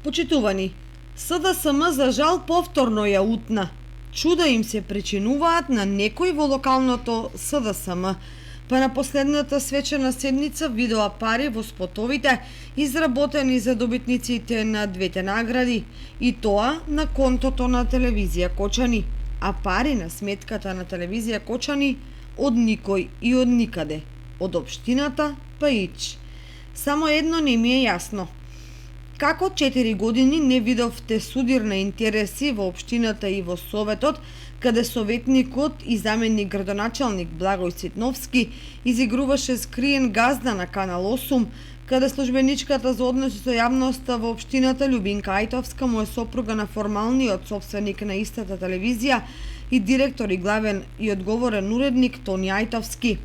Почитувани, СДСМ за жал повторно ја утна. Чуда им се причинуваат на некој во локалното СДСМ, па на последната свечена седница видоа пари во спотовите изработени за добитниците на двете награди, и тоа на контото на телевизија Кочани, а пари на сметката на телевизија Кочани од никој и од никаде, од општината па ич. Само едно не ми е јасно. Како 4 години не видовте судир на интереси во општината и во Советот, каде советникот и заменик градоначалник Благој Цитновски изигруваше скриен газда на Канал 8, каде службеничката за односи со јавноста во општината Љубинка Ајтовска му е сопруга на формалниот собственик на истата телевизија и директор и главен и одговорен уредник Тони Ајтовски.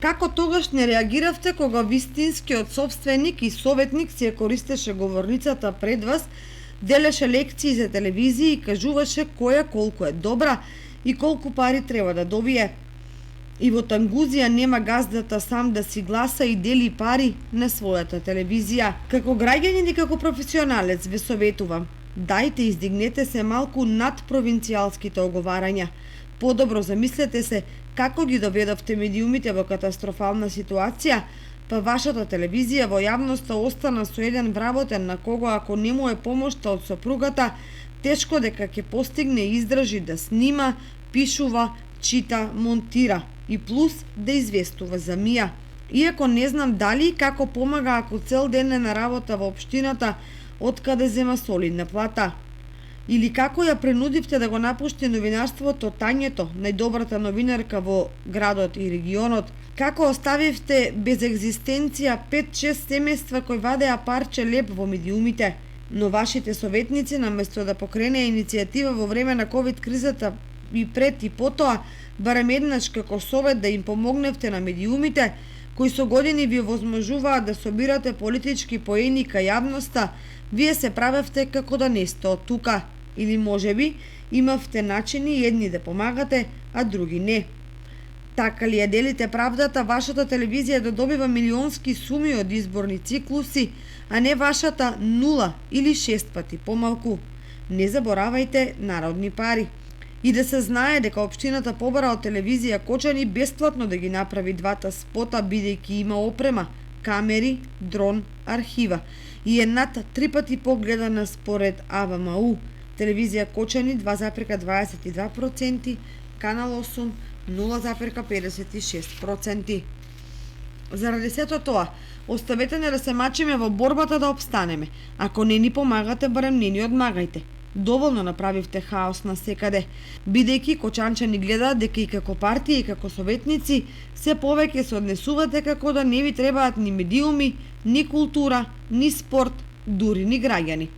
Како тогаш не реагиравте кога вистинскиот собственик и советник си ја користеше говорницата пред вас, делеше лекции за телевизија и кажуваше која колку е добра и колку пари треба да добие. И во тангузија нема газдата сам да си гласа и дели пари на својата телевизија. Како граѓанин и како професионалец ве советувам, дајте издигнете се малку над провинцијалските оговарања. Подобро замислете се како ги доведовте медиумите во катастрофална ситуација, па вашата телевизија во јавноста остана со еден вработен на кого ако не му е помошта од сопругата, тешко дека ќе постигне и издржи да снима, пишува, чита, монтира и плюс да известува за мија. Иако не знам дали и како помага ако цел ден е на работа во општината, откаде зема солидна плата. Или како ја принудивте да го напушти новинарството Тањето, најдобрата новинарка во градот и регионот? Како оставивте без екзистенција 5-6 семејства кои вадеа парче леп во медиумите? Но вашите советници, наместо да покрене иницијатива во време на ковид кризата и пред и потоа, барем еднаш како совет да им помогневте на медиумите, кои со години ви возможуваат да собирате политички поени кај јавноста, вие се правевте како да не сте од тука, или можеби имавте начини едни да помагате, а други не. Така ли ја делите правдата вашата телевизија да добива милионски суми од изборни циклуси, а не вашата 0 или 6 пати помалку? Не заборавајте народни пари. И да се знае дека општината побара од телевизија Кочани бесплатно да ги направи двата спота, бидејќи има опрема, камери, дрон, архива и е над 3 пати погледана според АВМУ. Телевизија Кочани 2,22%, Канал 8 0,56%. Заради сето тоа, оставете не да се мачиме во борбата да обстанеме. Ако не ни помагате, барем не ни одмагајте. Доволно направивте хаос на секаде, бидејќи кочанчани гледаат дека и како партија и како советници се повеќе се однесувате како да не ви требаат ни медиуми, ни култура, ни спорт, дури ни граѓани.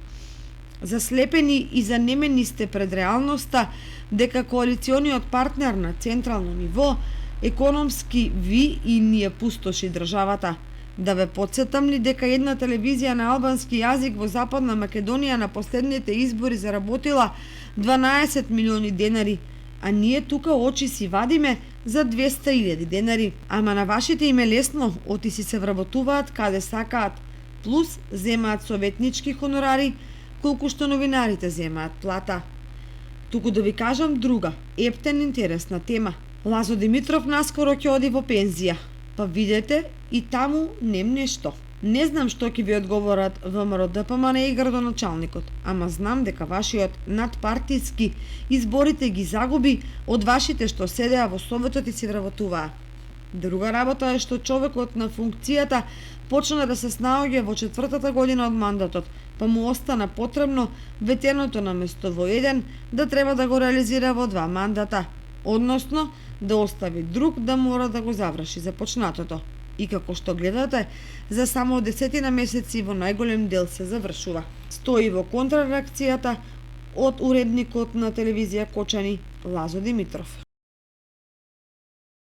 Заслепени и занемени сте пред реалноста дека коалициониот партнер на централно ниво економски ви и ни ја пустоши државата. Да ве подсетам ли дека една телевизија на албански јазик во Западна Македонија на последните избори заработила 12 милиони денари, а ние тука очи си вадиме за 200.000 денари. Ама на вашите им е лесно, оти си се вработуваат каде сакаат, плюс земаат советнички хонорари, колку што новинарите земаат плата. Туку да ви кажам друга, ептен интересна тема. Лазо Димитров наскоро ќе оди во пензија. Па видете, и таму нем нешто. Не знам што ќе ви одговорат ВМРО ДПМН и градоначалникот, ама знам дека вашиот надпартиски изборите ги загуби од вашите што седеа во Советот и си вработуваа. Друга работа е што човекот на функцијата почна да се снаоѓа во 4-та година од мандатот, па му остана потребно ветеното наместо во еден да треба да го реализира во 2 мандата, односно да остави друг да мора да го заврши започнатото. И како што гледате, за само 10 месеци во најголем дел се завршува. Стои во контрареакцијата од уредникот на телевизија Кочани Лазо Димитров.